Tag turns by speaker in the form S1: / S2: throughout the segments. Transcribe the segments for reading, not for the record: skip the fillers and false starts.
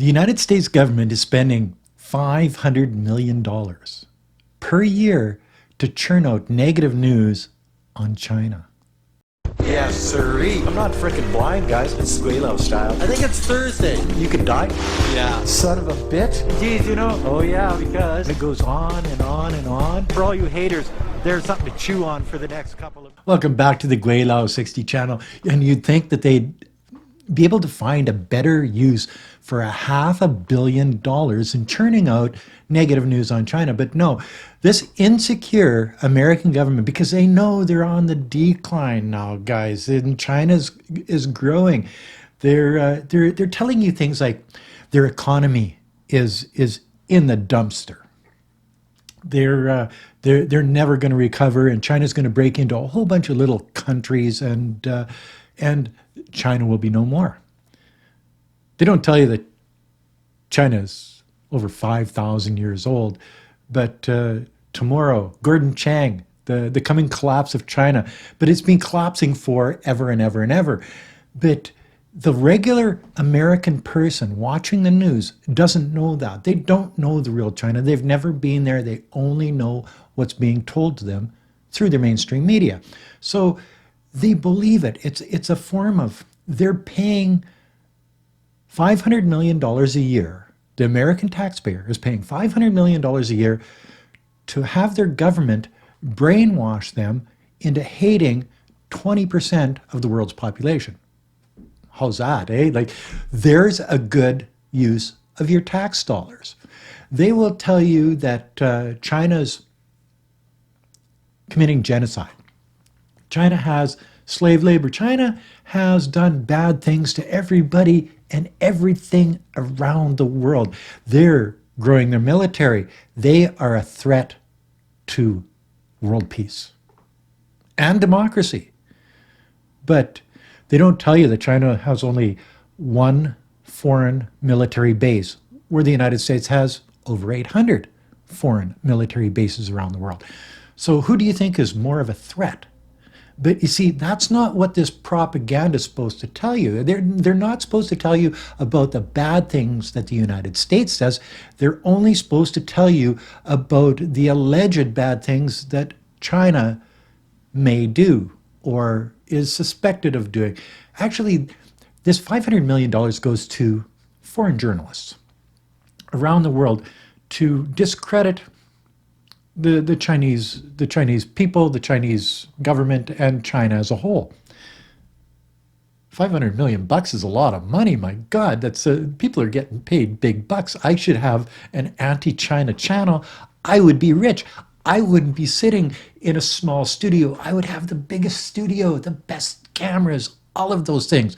S1: The United States government is spending $500 million per year to churn out negative news on China.
S2: Yes, sirree.
S1: I'm not freaking blind, guys. It's Gweilo style.
S2: I think it's Thursday.
S1: You could die.
S2: Yeah.
S1: Son of a bitch.
S2: Geez, you know.
S1: Oh yeah, because it goes on and on and on.
S2: For all you haters, there's something to chew on for the next couple of...
S1: Welcome back to the Gweilo 60 channel. And you'd think that they'd be able to find a better use for $500 million in churning out negative news on China. But no, this insecure American government, because they know they're on the decline now, guys, and China is growing. They're telling you things like their economy is in the dumpster. They're never going to recover, and China's going to break into a whole bunch of little countries, and China will be no more. They don't tell you that China's over 5,000 years old, but tomorrow, Gordon Chang, the coming collapse of China, but it's been collapsing for ever and ever and ever. But the regular American person watching the news doesn't know that. They don't know the real China. They've never been there. They only know what's being told to them through their mainstream media. So they believe it. It's a form of, they're paying $500 million a year. The American taxpayer is paying $500 million a year to have their government brainwash them into hating 20% of the world's population. How's that, eh? Like, there's a good use of your tax dollars. They will tell you that China's committing genocide. China has slave labor. China has done bad things to everybody and everything around the world. They're growing their military. They are a threat to world peace and democracy. But they don't tell you that China has only one foreign military base, where the United States has over 800 foreign military bases around the world. So who do you think is more of a threat? But you see, that's not what this propaganda is supposed to tell you. They're not supposed to tell you about the bad things that the United States does. They're only supposed to tell you about the alleged bad things that China may do or is suspected of doing. Actually, this $500 million goes to foreign journalists around the world to discredit the Chinese people, the Chinese government, and China as a whole. 500 million bucks is a lot of money. My God, that's people are getting paid big bucks. I should have an anti-China channel. I would be rich. I wouldn't be sitting in a small studio. I would have the biggest studio, the best cameras, all of those things.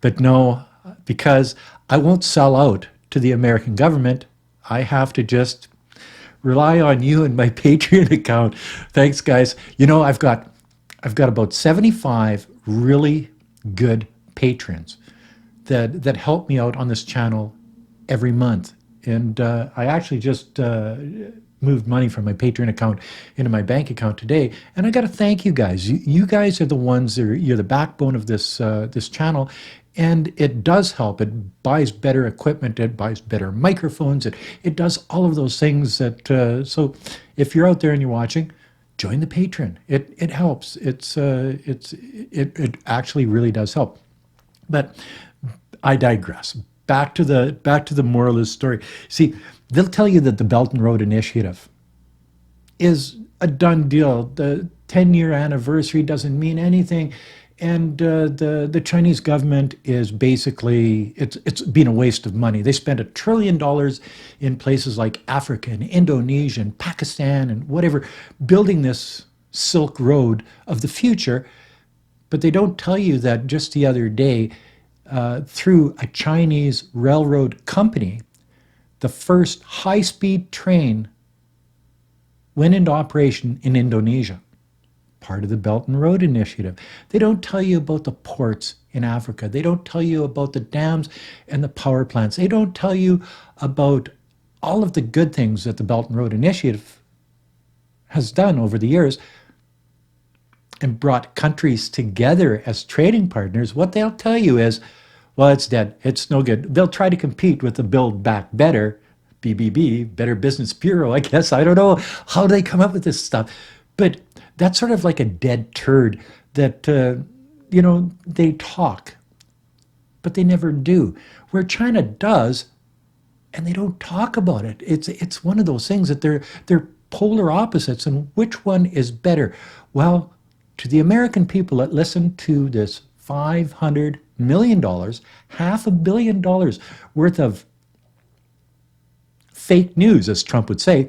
S1: But no, because I won't sell out to the American government, I have to just rely on you and my Patreon account. Thanks, guys. You know, I've got about 75 really good patrons that help me out on this channel every month. And I actually just moved money from my Patreon account into my bank account today. And I got to thank you guys. You guys are the ones, you're the backbone of this this channel. And it does help. It buys better equipment. It buys better microphones. It does all of those things that, so if you're out there and you're watching, join the Patreon. It helps. It actually really does help. But I digress. Back to the moral of the story. See, they'll tell you that the Belt and Road Initiative is a done deal. The 10-year anniversary doesn't mean anything. And the Chinese government is basically, it's been a waste of money. They spent $1 trillion in places like Africa and Indonesia and Pakistan and whatever, building this Silk Road of the future. But they don't tell you that just the other day, through a Chinese railroad company, the first high-speed train went into operation in Indonesia. Part of the Belt and Road Initiative. They don't tell you about the ports in Africa. They don't tell you about the dams and the power plants. They don't tell you about all of the good things that the Belt and Road Initiative has done over the years and brought countries together as trading partners. What they'll tell you is, Well, it's dead. It's no good. They'll try to compete with the Build Back Better, BBB, Better Business Bureau, I guess. I don't know how they come up with this stuff. But that's sort of like a dead turd that, they talk, but they never do. Where China does, and they don't talk about it. It's one of those things that they're polar opposites, and which one is better? Well, to the American people that listen to this $500 million, $500 million worth of fake news, as Trump would say,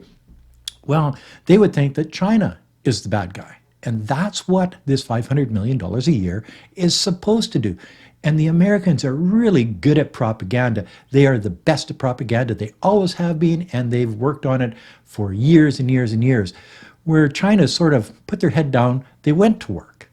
S1: well, they would think that China is the bad guy. And that's what this $500 million a year is supposed to do. And the Americans are really good at propaganda. They are the best at propaganda. They always have been, and they've worked on it for years and years and years. Where China sort of put their head down, they went to work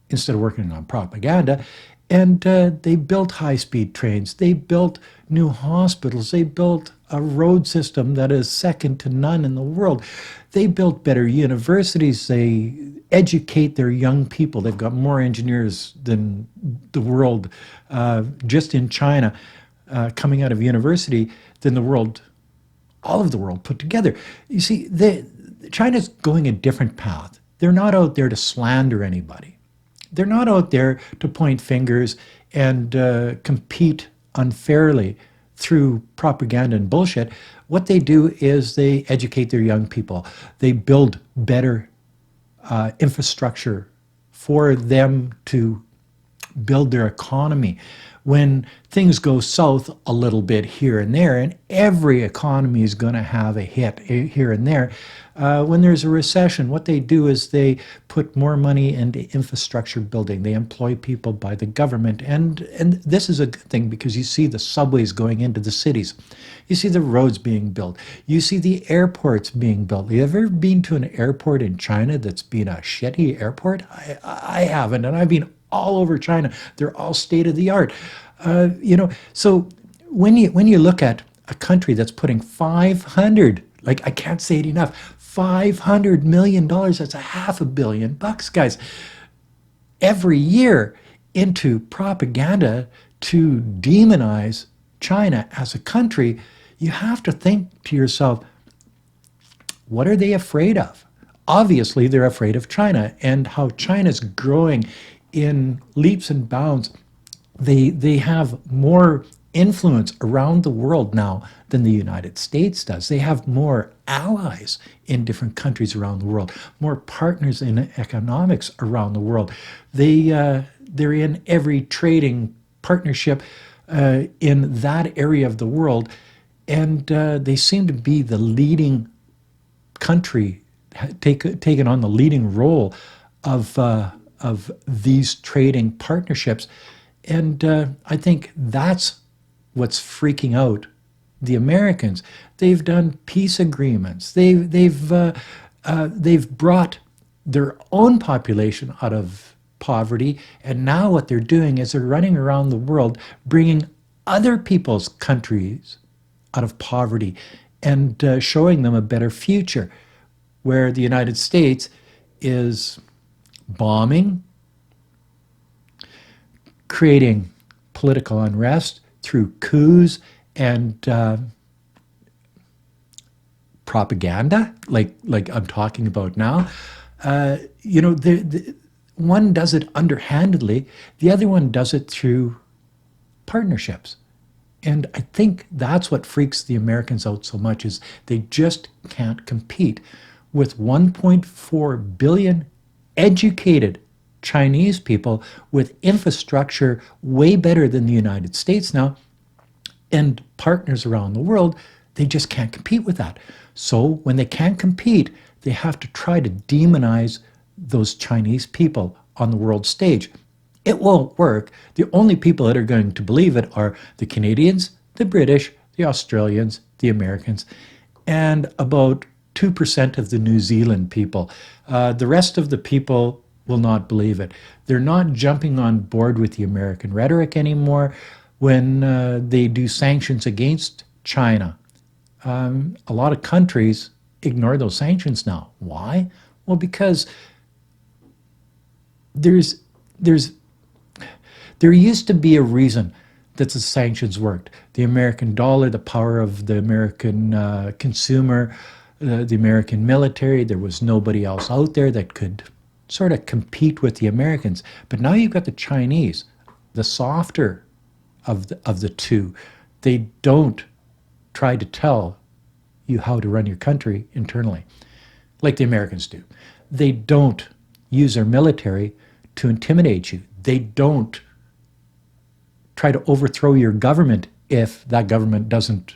S1: instead of working on propaganda. And they built high-speed trains. They built new hospitals. They built a road system that is second to none in the world. They built better universities. They educate their young people. They've got more engineers than the world, just in China, coming out of university, than the world, all of the world put together. You see, China's going a different path. They're not out there to slander anybody. They're not out there to point fingers and compete unfairly through propaganda and bullshit. What they do is they educate their young people. They build better infrastructure for them to build their economy. When things go south a little bit here and there, and every economy is going to have a hit here and there, when there's a recession, what they do is they put more money into infrastructure building. They employ people by the government. And this is a good thing because you see the subways going into the cities. You see the roads being built. You see the airports being built. Have you ever been to an airport in China that's been a shitty airport? I haven't, and I've been all over China. They're all state of the art. So when you look at a country that's putting 500, like I can't say it enough, $500 million, that's $500 million, guys, every year into propaganda to demonize China as a country, you have to think to yourself, what are they afraid of? Obviously, they're afraid of China and how China's growing in leaps and bounds. They have more influence around the world now than the United States does. They have more allies in different countries around the world, more partners in economics around the world. They're in every trading partnership in that area of the world, and they seem to be the leading country, taking on the leading role of these trading partnerships. And I think that's what's freaking out the Americans. They've done peace agreements. They've brought their own population out of poverty, and now what they're doing is they're running around the world bringing other people's countries out of poverty and showing them a better future, where the United States is bombing, creating political unrest through coups and propaganda, like I'm talking about now. One does it underhandedly, the other one does it through partnerships. And I think that's what freaks the Americans out so much, is they just can't compete with 1.4 billion educated Chinese people with infrastructure way better than the United States now, and partners around the world. They just can't compete with that. So when they can't compete, they have to try to demonize those Chinese people on the world stage. It won't work. The only people that are going to believe it are the Canadians, the British, the Australians, the Americans, and about 2% of the New Zealand people. The rest of the people will not believe it. They're not jumping on board with the American rhetoric anymore when they do sanctions against China. A lot of countries ignore those sanctions now. Why? Well, because there used to be a reason that the sanctions worked. The American dollar, the power of the American consumer, the American military. There was nobody else out there that could sort of compete with the Americans. But now you've got the Chinese, the softer of the two. They don't try to tell you how to run your country internally like the Americans do. They don't use their military to intimidate you. They don't try to overthrow your government if that government doesn't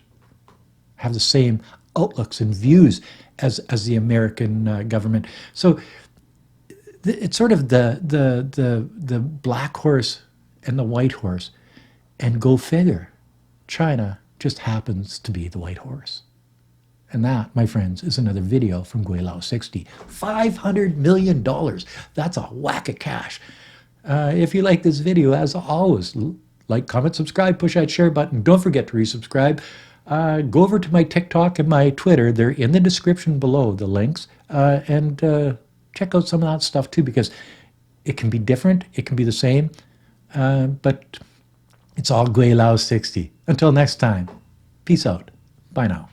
S1: have the same outlooks and views as the American government. So it's sort of the black horse and the white horse, and go figure. China just happens to be the white horse. And that, my friends, is another video from Gweilo 60. $500 million. That's a whack of cash. If you like this video, as always, like, comment, subscribe, push that share button. Don't forget to resubscribe. Go over to my TikTok and my Twitter. They're in the description below, the links. And check out some of that stuff too, because it can be different. It can be the same. But it's all Gweilo 60. Until next time, peace out. Bye now.